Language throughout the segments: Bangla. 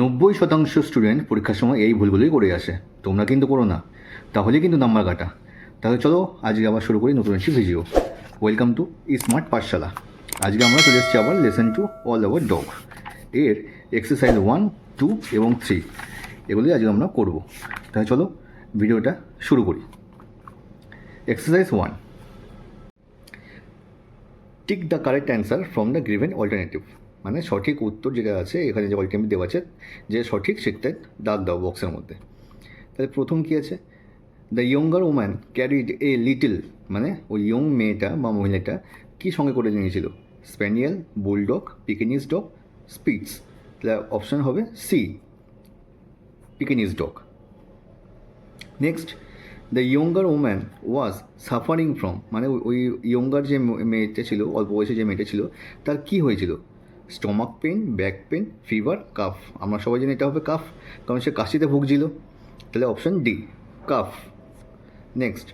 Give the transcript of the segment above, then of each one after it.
90% স্টুডেন্ট পরীক্ষার সময় এই ভুলগুলোই করে আসে। তোমরা কিন্তু করো না, তাহলে কিন্তু নাম্বার কাটা। তাহলে চলো আজকে আবার শুরু করি নতুন একটি ভিডিও। ওয়েলকাম টু স্মার্ট পাঠশালা। আজকে আমরা চলে এসেছি আবার lesson to all over dog এর এক্সারসাইজ 1, 2 এবং 3 এগুলোই আজকে আমরা করব। তাহলে চলো ভিডিওটা শুরু করি। Exercise 1, tick the correct answer from the given alternative. মানে সঠিক উত্তর যেটা আছে এখানে যে অল্টারনেটিভ দেওয়া আছে, যে সঠিক সেটা দাগ দাও বক্সের মধ্যে। তাহলে প্রথম কী আছে, the younger woman carried a little, মানে ওই ইয়ং মেয়েটা বা মহিলাটা কী সঙ্গে করে নিয়েছিল? Spaniel, bulldog, Pekingese dog, spitz. তাহলে অপশান হবে C, Pekingese dog. Next, the younger woman was suffering from, মানে ওই ইয়ঙ্গার যে মেয়েটা ছিল, অল্প বয়সে যে মেয়েটা ছিল, তার কী হয়েছিল? Stomach pain, back pain, fever, cough. আমরা সবাই জানি এটা হবে কাফ, কারণ সে কাশিতে ভুগছিল। তাহলে option D, cough. Next,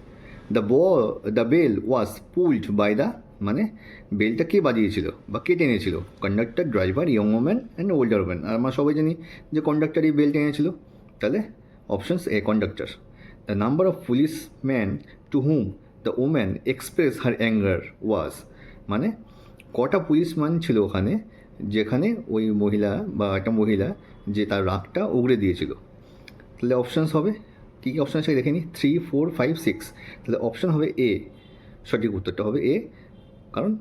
the bell was pulled by the, মানে বেলটা কে বাজিয়েছিল বা কে টেনেছিল? Conductor, driver, young woman and older woman. আর আমরা সবাই জানি যে কন্ডাক্টরই বেল টেনেছিল। তাহলে options A, conductor. The number of policeman to whom the woman express her anger was, মানে কটা পুলিশম্যান ছিল ওখানে যেখানে ওই মহিলা বা একটা মহিলা যে তার রাগটা উগড়ে দিয়েছিল? তাহলে অপশানস হবে কী কী অপশান আছে দেখে নিই, 3, 4, 5, 6। তাহলে অপশান হবে এ, সঠিক উত্তরটা হবে এ, কারণ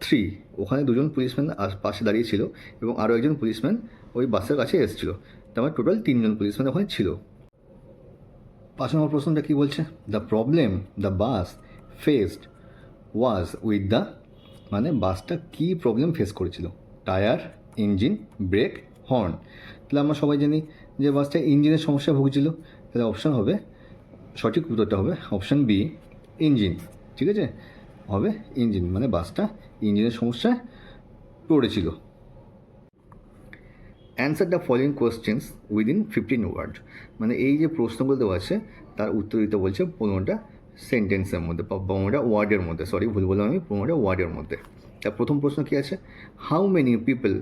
3, ওখানে দুজন পুলিশম্যান পাশে দাঁড়িয়েছিল এবং আরও একজন পুলিশম্যান ওই বাসের কাছে এসেছিলো। তার মানে টোটাল 3জন পুলিশম্যান ওখানে ছিল। 5 নম্বর প্রশ্নটা কী বলছে? The problem the bus faced was with the, মানে বাসটা কী প্রবলেম ফেস করেছিল? Tyre, engine, brake, horn. তাহলে আমরা সবাই জানি যে বাসটা ইঞ্জিনের সমস্যা ভুগছিল। তাহলে অপশান হবে, সঠিক উত্তরটা হবে অপশান বি, ইঞ্জিন। ঠিক আছে, হবে ইঞ্জিন, মানে বাসটা ইঞ্জিনের সমস্যায় পড়েছিল। Answer the following questions within 15 word, মানে এই যে প্রশ্নগুলো দেওয়া আছে তার উত্তর দিতে বলছে 15টা সেন্টেন্সের মধ্যে, 15টা ওয়ার্ডের মধ্যে। সরি, ভুল বললাম আমি, 15টা ওয়ার্ডের মধ্যে। তার প্রথম প্রশ্ন কী আছে? How many people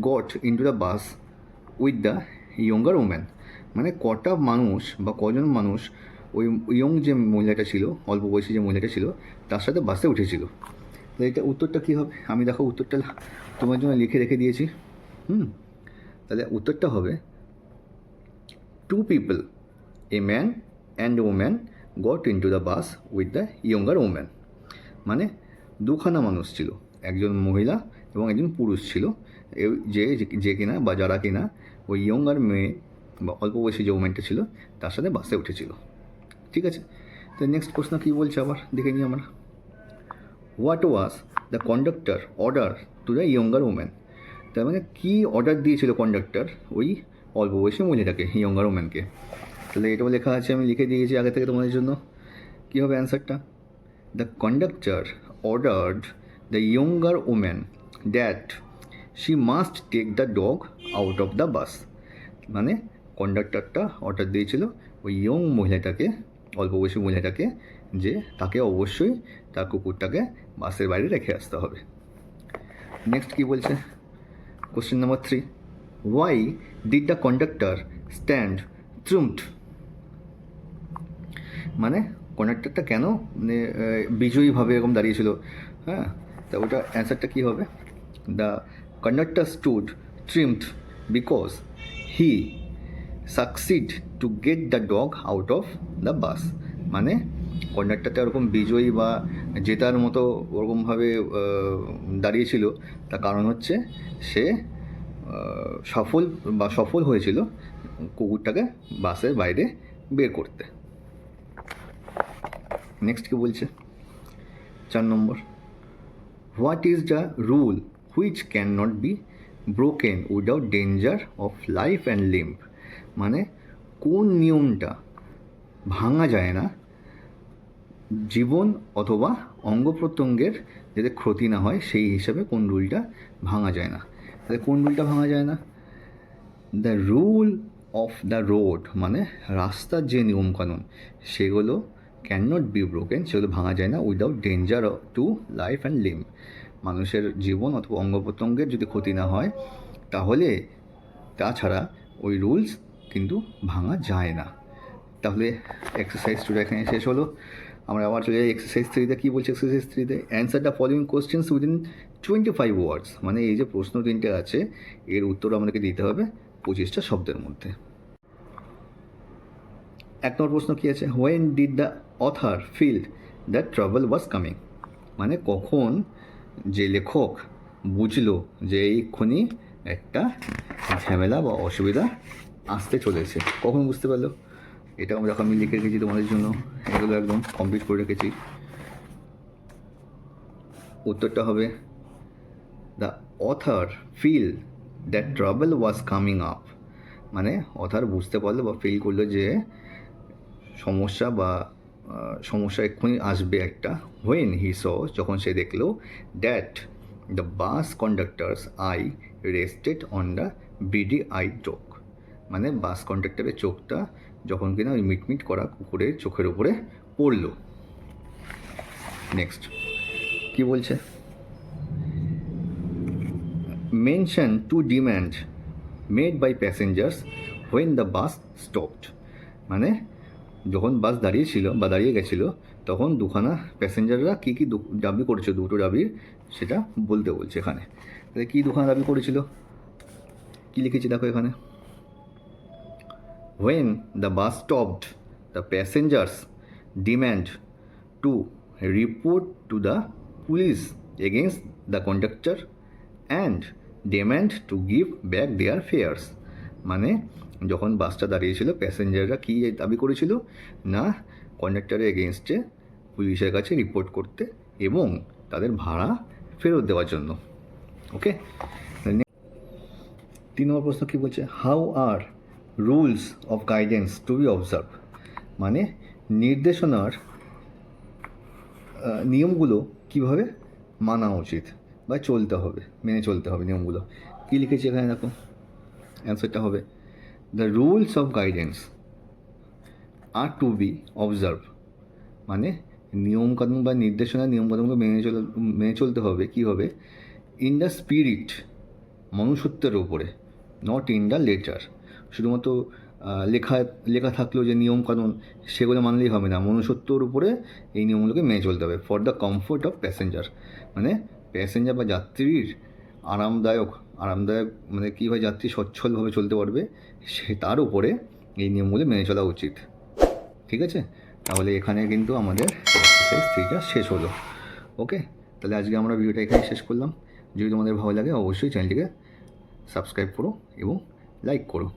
goat into the bus with the younger woman, মানে কটা মানুষ বা কজন মানুষ ওই ইয়ং যে মহিলাটা ছিল, অল্প বয়সী যে মহিলাটা ছিল, তার সাথে বাসে উঠেছিল। তাহলে এটা উত্তরটা কী হবে? আমি দেখো উত্তরটা তোমার জন্য লিখে রেখে দিয়েছি। তাহলে উত্তরটা হবে 2 people, a man and a woman got into the bus with the younger woman, মানে দুখানা মানুষ ছিল, একজন মহিলা এবং একজন পুরুষ ছিল, যে যে কিনা বা যারা কিনা ওই ইয়ঙ্গার মেয়ে বা অল্প বয়সী যে ওম্যানটা ছিল তার সাথে বাসে উঠেছিল। ঠিক আছে, তো নেক্সট প্রশ্ন কী বলছে আবার দেখে নিই আমরা। What was the conductor order to the younger woman, তার মানে কী অর্ডার দিয়েছিল কন্ডাক্টর ওই অল্প বয়সী মহিলাটাকে, ইয়ঙ্গার ওম্যানকে? তাহলে এটাও লেখা আছে, আমি লিখে দিয়েছি আগে থেকে তোমাদের জন্য। কী হবে অ্যান্সারটা? The conductor ordered the younger woman that she must take the dog out of the bus, মানে কন্ডাক্টরটা অর্ডার দিয়েছিল ওই ইয়ং মহিলাটাকে, অল্প বয়সী মহিলাটাকে, যে তাকে অবশ্যই তার কুকুরটাকে বাসের বাইরে রেখে আসতে হবে। নেক্সট কী বলছে? Question number 3, why did the conductor stand trumped, মানে কন্ডাক্টরটা কেন মানে বিজয়ীভাবে এরকম দাঁড়িয়েছিল? হ্যাঁ, তা ওটা অ্যান্সারটা কী হবে? The conductor stood ট্রিমড because he succeed to get the dog out of the bus, মানে কন্ডাক্টরটা ওরকম বিজয়ী বা জেতার মতো ওরকমভাবে দাঁড়িয়েছিল, তার কারণ হচ্ছে সে সফল হয়েছিল কুকুরটাকে বাসের বাইরে বের করতে। নেক্সট কি বলছে? 4 number, what is the rule which can not be broken without danger of life and limb, মানে কোন নিয়মটা ভাঙা যায় না জীবন অথবা অঙ্গ প্রত্যঙ্গের যাতে ক্ষতি না হয় সেই হিসাবে কোন রুলটা ভাঙা যায় না? তাহলে কোন রুলটা ভাঙা যায় না? The rule of the road, মানে রাস্তার যে নিয়মকানুন সেগুলো ক্যান নট বি ব্রোকেন, সেগুলো ভাঙা যায় না without danger to life and limb, মানুষের জীবন অথবা অঙ্গ প্রত্যঙ্গের যদি ক্ষতি না হয় তাহলে, তাছাড়া ওই রুলস কিন্তু ভাঙা যায় না। তাহলে এক্সারসাইজ 2 এখানে শেষ হলো। আমরা আবার চলে যাই এক্সারসাইজ 3-তে। কী বলছে এক্সারসাইজ 3-তে? Answer the following questions within 25 words. মানে এই যে প্রশ্ন 3টে আছে, এর উত্তর আমাদেরকে দিতে হবে 25টা শব্দের মধ্যে। 1 নম্বর প্রশ্ন কী আছে? When did the author feel that trouble was coming. মানে কখন যে লেখক বুঝলো যে এইক্ষুনি একটা ঝামেলা বা অসুবিধা আসতে চলেছে, কখন বুঝতে পারলো? এটা আমরা আমি লিখে রেখেছি তোমাদের জন্য, এগুলো একদম কমপ্লিট করে রেখেছি। উত্তরটা হবে the author feel that trouble was coming up. মানে অথার বুঝতে পারলো বা ফিল করলো যে সমস্যা এক্ষুনি আসবে একটা। হোয়েন হি স, যখন সে দেখলো, that the bus conductors I rested on the BD I চোখ। মানে বাস কন্ডাক্টারের চোখটা যখন কিনা ওই মিটমিট করা কুকুরের চোখের উপরে পড়লো। নেক্সট কি বলছে? Mention 2 demand made by passengers when the bus stopped. মানে যখন বাস দাঁড়িয়েছিল বা দাঁড়িয়ে গেছিলো, তখন দুখানা প্যাসেঞ্জাররা কী কী দাবি করেছিল, দুটো দাবির সেটা বলতে বলছে এখানে। তাহলে কী দুখানা দাবি করেছিল, কী লিখেছি দেখো এখানে? When the bus stopped the passengers demand to report to the police against the conductor and demand to give back their fares. মানে যখন বাসটা দাঁড়িয়েছিল, প্যাসেঞ্জাররা কী দাবি করেছিল না, কন্ডাক্টরের এগেনস্টে পুলিশের কাছে রিপোর্ট করতে এবং তাদের ভাড়া ফেরত দেওয়ার জন্য। ওকে, 3 নম্বর প্রশ্ন কী বলছে? How are rules of guidance two be observe. মানে নির্দেশনার নিয়মগুলো কীভাবে মানা উচিত বা চলতে হবে, মেনে চলতে হবে নিয়মগুলো। কী লিখেছি এখানে দেখো, অ্যান্সারটা হবে the rules of guidance are to be observe. মানে নিয়মকানুন বা নির্দেশনার নিয়মকানুনগুলো মেনে চলতে হবে। কী হবে? ইন দ্য স্পিরিট, মনুষ্যত্বের ওপরে, নট ইন দ্য লেটার। শুধুমাত্র লেখা থাকলেও যে নিয়মকানুন সেগুলো মানলেই হবে না, মনুষ্যত্বর উপরে এই নিয়মগুলোকে মেনে চলতে হবে। For the comfort of passenger, মানে প্যাসেঞ্জার বা যাত্রীর আরামদায়ক মানে কীভাবে যাত্রী সচ্ছলভাবে চলতে পারবে সে তার উপরে এই নিয়মগুলো মেনে চলা উচিত। ঠিক আছে, তাহলে এখানে কিন্তু আমাদের এক্সারসাইজ 3টা শেষ হলো। ওকে, তাহলে আজকে আমরা ভিডিওটা এখানে শেষ করলাম। যদি তোমাদের ভালো লাগে অবশ্যই চ্যানেলটিকে সাবস্ক্রাইব করো এবং লাইক করো।